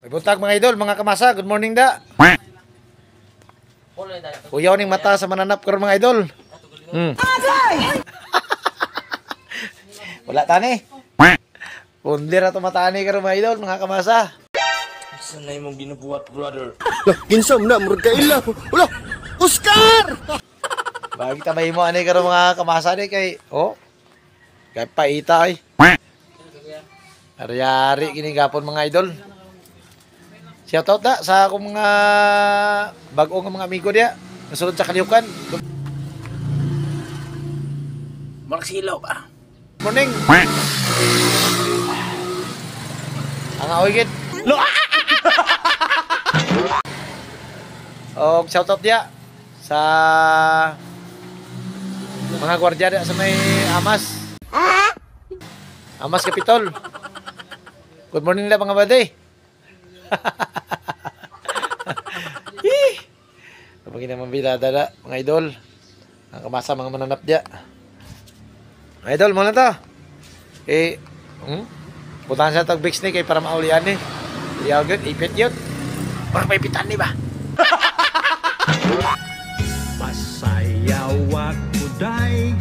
May buntag mga idol, mga kamasa, good morning da. Uyaw ning mata sa mananap karon mga idol. Wala tani. Pundir ato matani karon mga idol, mga kamasa. Sanay mong ginubuhat, brother. Lah, ginsam na murag kaila. Wala, Oscar! Bagi tamay mo ani karon mga kamasa ni kay kay paita ay. Ari-ari kini gapon mga idol. Shoutout da sa akong mga bag-o nga mga amigo diya. Nasulod sa Kaliukan. Marsilaw ba? Morning. Ang awigid. Og shoutout diya sa mga gwardiya diya sa may Amas. Amas Kapitol. Good morning na mga baday. Kapag naman bilada mga idol. Ang kamasa mga mananap diya. Mga idol, muna to. Putahan sa tag-bix ni kay para maulian ni. Iyaw yun, ipit yun. Parang may pitan ni ba? Pasayaw ako day